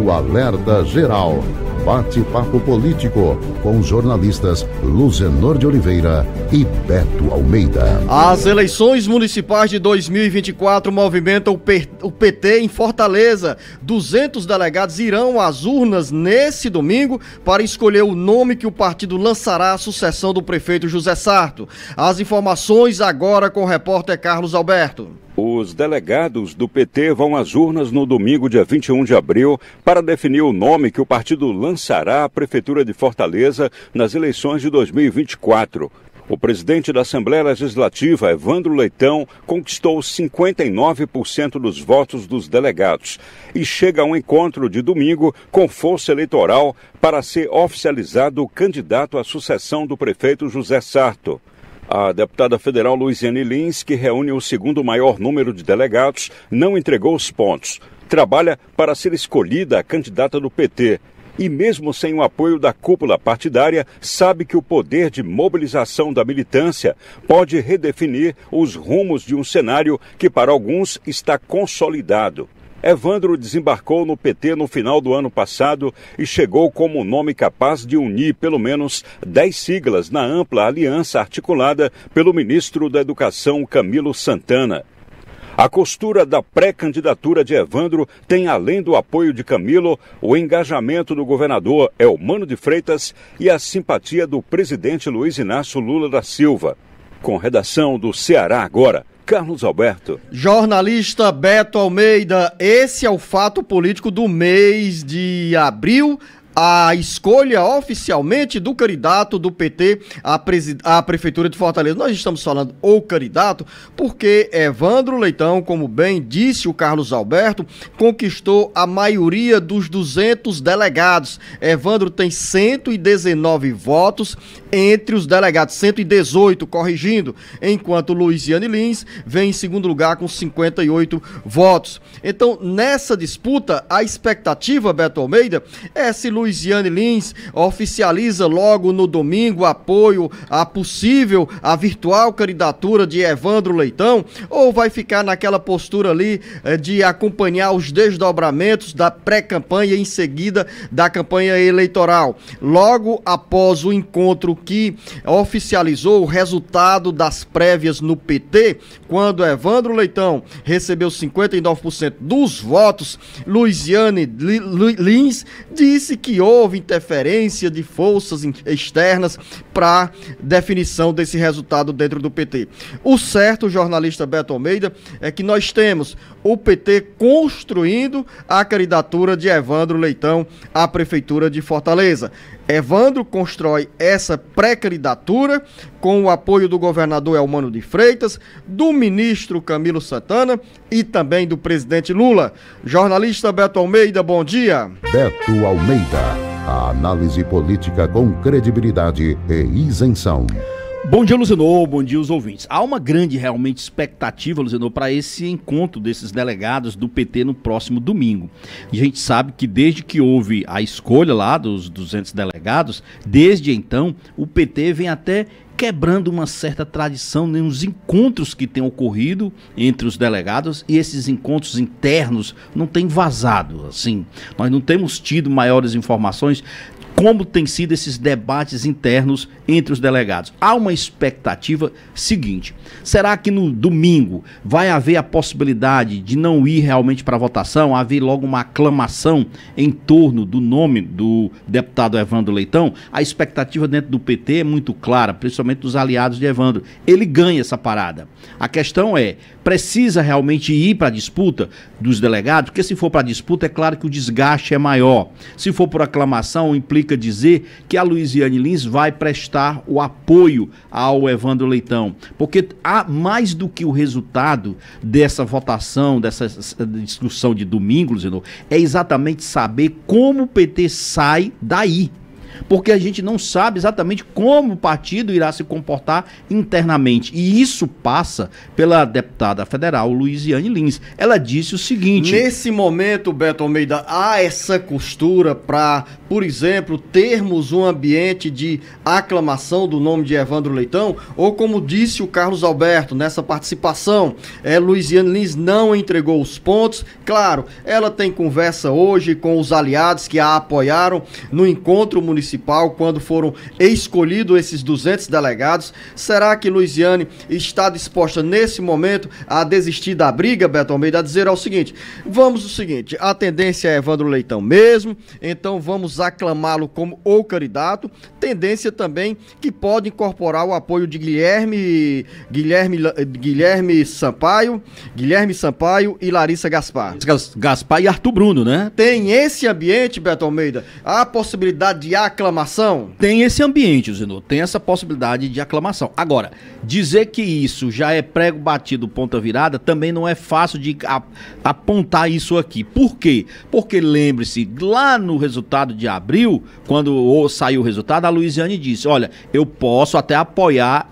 o Alerta Geral. Bate-papo político com os jornalistas Luzenor de Oliveira e Beto Almeida. As eleições municipais de 2024 movimentam o PT em Fortaleza. 200 delegados irão às urnas nesse domingo para escolher o nome que o partido lançará à sucessão do prefeito José Sarto. As informações agora com o repórter Carlos Alberto. Os delegados do PT vão às urnas no domingo, dia 21 de abril, para definir o nome que o partido lançará à Prefeitura de Fortaleza nas eleições de 2024. O presidente da Assembleia Legislativa, Evandro Leitão, conquistou 59% dos votos dos delegados e chega a um encontro de domingo com força eleitoral para ser oficializado o candidato à sucessão do prefeito José Sarto. A deputada federal Luiziane Lins, que reúne o segundo maior número de delegados, não entregou os pontos. Trabalha para ser escolhida a candidata do PT. E mesmo sem o apoio da cúpula partidária, sabe que o poder de mobilização da militância pode redefinir os rumos de um cenário que para alguns está consolidado. Evandro desembarcou no PT no final do ano passado e chegou como um nome capaz de unir pelo menos 10 siglas na ampla aliança articulada pelo ministro da Educação, Camilo Santana. A costura da pré-candidatura de Evandro tem, além do apoio de Camilo, o engajamento do governador Eumano de Freitas e a simpatia do presidente Luiz Inácio Lula da Silva. Com redação do Ceará Agora, Carlos Alberto. Jornalista Beto Almeida, esse é o fato político do mês de abril. A escolha oficialmente do candidato do PT à Prefeitura de Fortaleza. Nós estamos falando o candidato porque Evandro Leitão, como bem disse o Carlos Alberto, conquistou a maioria dos 200 delegados. Evandro tem 119 votos entre os delegados, 118, corrigindo, enquanto Luiziane Lins vem em segundo lugar com 58 votos. Então, nessa disputa, a expectativa, Beto Almeida, é se Luiziane Lins oficializa logo no domingo apoio à virtual candidatura de Evandro Leitão, ou vai ficar naquela postura ali de acompanhar os desdobramentos da pré-campanha e em seguida da campanha eleitoral. Logo após o encontro que oficializou o resultado das prévias no PT, quando Evandro Leitão recebeu 59% dos votos, Luiziane Lins disse que houve interferência de forças externas para definição desse resultado dentro do PT. O certo, jornalista Beto Almeida, é que nós temos o PT construindo a candidatura de Evandro Leitão à Prefeitura de Fortaleza. Evandro constrói essa pré-candidatura com o apoio do governador Eumano de Freitas, do ministro Camilo Santana e também do presidente Lula. Jornalista Beto Almeida, bom dia. Beto Almeida, a análise política com credibilidade e isenção. Bom dia, Luzenor, bom dia os ouvintes. Há uma grande realmente expectativa, Luzenor, para esse encontro desses delegados do PT no próximo domingo. E a gente sabe que desde que houve a escolha lá dos 200 delegados, desde então o PT vem até quebrando uma certa tradição nos encontros que têm ocorrido entre os delegados, e esses encontros internos não têm vazado, assim. Nós não temos tido maiores informações como tem sido esses debates internos entre os delegados. Há uma expectativa seguinte: será que no domingo vai haver a possibilidade de não ir realmente para a votação, haver logo uma aclamação em torno do nome do deputado Evandro Leitão? A expectativa dentro do PT é muito clara, principalmente dos aliados de Evandro. Ele ganha essa parada. A questão é, precisa realmente ir para a disputa dos delegados? Porque se for para a disputa, é claro que o desgaste é maior. Se for por aclamação, implica dizer que a Luiziane Lins vai prestar o apoio ao Evandro Leitão, porque há mais do que o resultado dessa votação, dessa discussão de domingo, Luzenor, é exatamente saber como o PT sai daí. porque a gente não sabe exatamente como o partido irá se comportar internamente. E isso passa pela deputada federal Luiziane Lins. Ela disse o seguinte... Nesse momento, Beto Almeida, há essa costura para, por exemplo, termos um ambiente de aclamação do nome de Evandro Leitão? Ou como disse o Carlos Alberto nessa participação, Luiziane Lins não entregou os pontos. Claro, ela tem conversa hoje com os aliados que a apoiaram no encontro municipal quando foram escolhidos esses 200 delegados. Será que Luiziane está disposta nesse momento a desistir da briga, Beto Almeida, a dizer o seguinte: a tendência é Evandro Leitão mesmo, então vamos aclamá-lo como o candidato. Tendência também que pode incorporar o apoio de Guilherme Sampaio e Larissa Gaspar. Gaspar e Arthur Bruno, né? Tem esse ambiente, Beto Almeida, a possibilidade de aclamação? Tem esse ambiente, Zenor, tem essa possibilidade de aclamação. Agora, dizer que isso já é prego batido, ponta virada, também não é fácil de apontar isso aqui. Por quê? Porque lembre-se, lá no resultado de abril, quando saiu o resultado, a Luiziane disse: olha, eu posso até apoiar,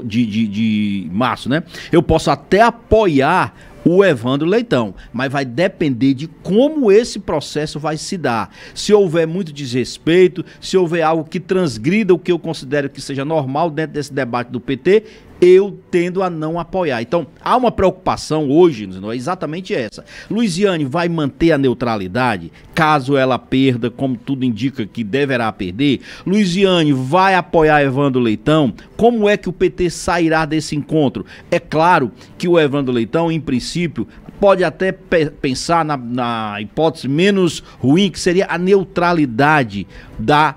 de março, né? Eu posso até apoiar o Evandro Leitão, mas vai depender de como esse processo vai se dar. Se houver muito desrespeito, se houver algo que transgrida o que eu considero que seja normal dentro desse debate do PT, eu tendo a não apoiar. Então, há uma preocupação hoje, não é exatamente essa. Luiziane vai manter a neutralidade, caso ela perda, como tudo indica que deverá perder. Luiziane vai apoiar Evandro Leitão. Como é que o PT sairá desse encontro? É claro que o Evandro Leitão, em princípio, pode até pensar na hipótese menos ruim, que seria a neutralidade da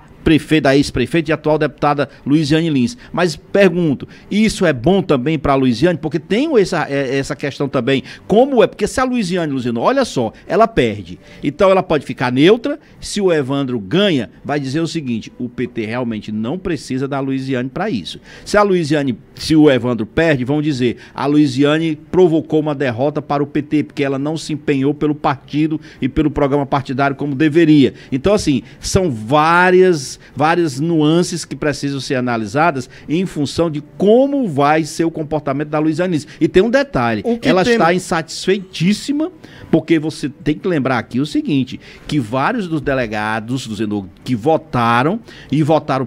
ex-prefeita e atual deputada Luiziane Lins. Mas pergunto, isso é bom também para a Luiziane? Porque tem essa questão também, como é? Porque se a Luiziane, olha só, ela perde, então ela pode ficar neutra. Se o Evandro ganha, vai dizer o seguinte: o PT realmente não precisa da Luiziane para isso. Se o Evandro perde, vão dizer: a Luiziane provocou uma derrota para o PT, porque ela não se empenhou pelo partido e pelo programa partidário como deveria. Então, assim, são várias nuances que precisam ser analisadas em função de como vai ser o comportamento da Luiziane Lins. E tem um detalhe, ela está insatisfeitíssima, porque você tem que lembrar aqui o seguinte, que vários dos delegados que votaram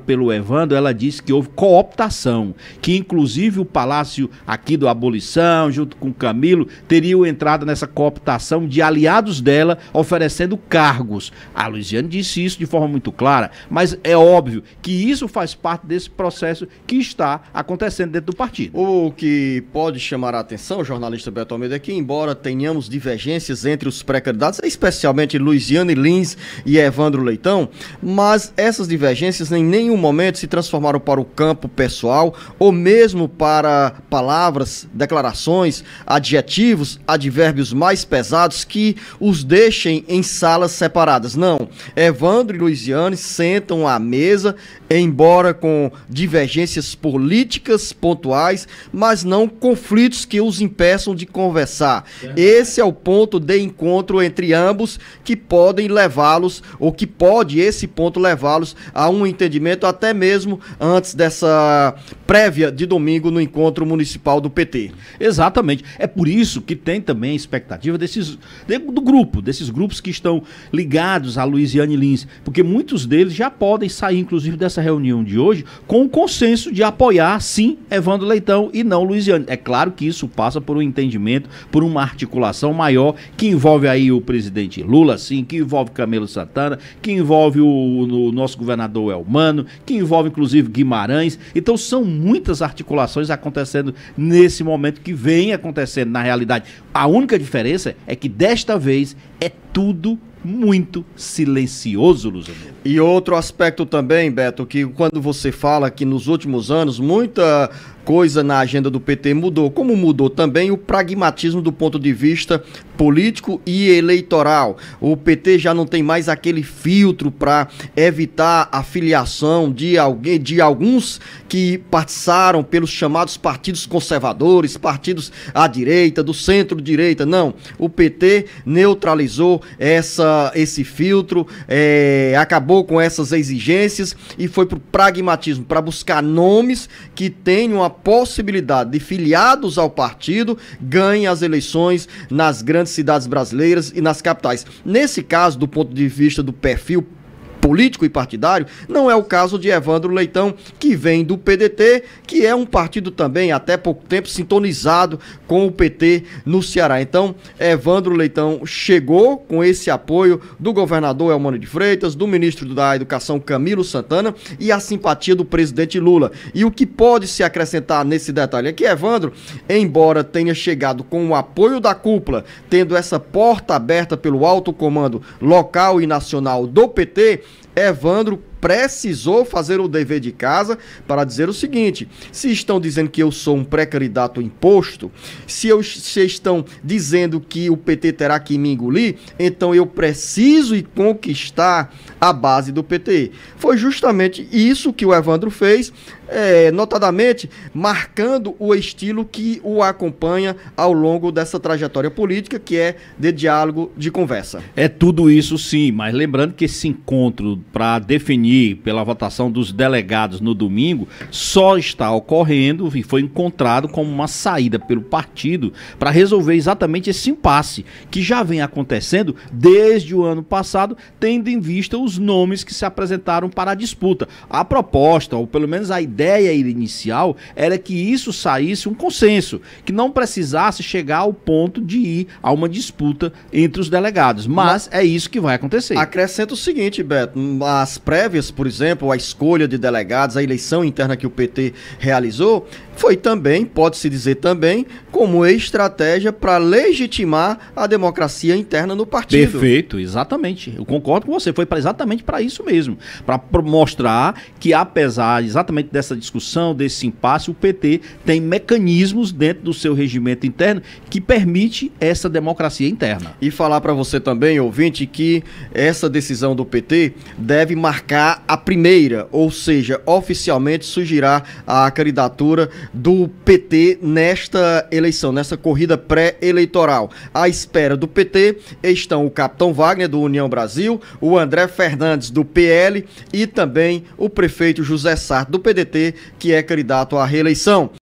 pelo Evandro, ela disse que houve cooptação, que inclusive o Palácio aqui do Abolição, junto com o Camilo, teriam entrado nessa cooptação de aliados dela, oferecendo cargos. A Luiziane disse isso de forma muito clara, mas é óbvio que isso faz parte desse processo que está acontecendo dentro do partido. O que pode chamar a atenção, jornalista Beto Almeida, é que embora tenhamos divergências entre os pré-candidatos, especialmente Luiziane Lins e Evandro Leitão, mas essas divergências em nenhum momento se transformaram para o campo pessoal ou mesmo para palavras, declarações, adjetivos, advérbios mais pesados que os deixem em salas separadas. Não, Evandro e Luiziane sentam à mesa, embora com divergências políticas pontuais, mas não conflitos que os impeçam de conversar. Esse é o ponto de encontro entre ambos, que podem levá-los, ou que pode esse ponto levá-los a um entendimento até mesmo antes dessa prévia de domingo no encontro municipal do PT. Exatamente. É por isso que tem também a expectativa desses grupos que estão ligados a Luiziane Lins, porque muitos deles já podem sair, inclusive, dessa reunião de hoje com o consenso de apoiar, sim, Evandro Leitão e não Luiziane. É claro que isso passa por um entendimento, por uma articulação maior, que envolve aí o presidente Lula, sim, que envolve Camilo Santana, que envolve o nosso governador Elmano, que envolve, inclusive, Guimarães. Então, são muitas articulações acontecendo nesse momento, que vem acontecendo na realidade. A única diferença é que, desta vez, é tudo muito silencioso, Luciano. E outro aspecto também, Beto, que quando você fala que nos últimos anos muita coisa na agenda do PT mudou, como mudou também o pragmatismo do ponto de vista político e eleitoral. O PT já não tem mais aquele filtro para evitar a filiação de alguns que passaram pelos chamados partidos conservadores, partidos à direita, do centro-direita. Não, o PT neutralizou esse filtro, acabou com essas exigências e foi para o pragmatismo, para buscar nomes que tenham a possibilidade de, filiados ao partido, ganhem as eleições nas grandes cidades brasileiras e nas capitais. Nesse caso, do ponto de vista do perfil político e partidário, não é o caso de Evandro Leitão, que vem do PDT, que é um partido também, até pouco tempo, sintonizado com o PT no Ceará. Então, Evandro Leitão chegou com esse apoio do governador Elmano de Freitas, do ministro da Educação Camilo Santana e a simpatia do presidente Lula. E o que pode se acrescentar nesse detalhe é que Evandro, embora tenha chegado com o apoio da cúpula, tendo essa porta aberta pelo alto comando local e nacional do PT, Evandro precisou fazer o dever de casa para dizer o seguinte: se estão dizendo que eu sou um pré-candidato imposto, se estão dizendo que o PT terá que me engolir, então eu preciso ir conquistar a base do PT. Foi justamente isso que o Evandro fez, notadamente marcando o estilo que o acompanha ao longo dessa trajetória política, que é de diálogo, de conversa. É tudo isso sim, mas lembrando que esse encontro para definir pela votação dos delegados no domingo só está ocorrendo e foi encontrado como uma saída pelo partido para resolver exatamente esse impasse que já vem acontecendo desde o ano passado, tendo em vista os nomes que se apresentaram para a disputa. A proposta, ou pelo menos a ideia inicial, era que isso saísse um consenso, que não precisasse chegar ao ponto de ir a uma disputa entre os delegados, mas é isso que vai acontecer. Acrescento o seguinte, Beto, as prévias, por exemplo, a escolha de delegados, a eleição interna que o PT realizou, foi também, pode-se dizer também, como estratégia para legitimar a democracia interna no partido. Perfeito, exatamente. Eu concordo com você, foi exatamente para isso mesmo, para mostrar que, apesar exatamente dessa discussão, desse impasse, o PT tem mecanismos dentro do seu regimento interno que permite essa democracia interna. E falar para você também, ouvinte, que essa decisão do PT deve marcar a primeira, ou seja, oficialmente surgirá a candidatura do PT nesta eleição, nessa corrida pré-eleitoral. À espera do PT estão o capitão Wagner, do União Brasil, o André Fernandes, do PL, e também o prefeito José Sarto, do PDT, que é candidato à reeleição.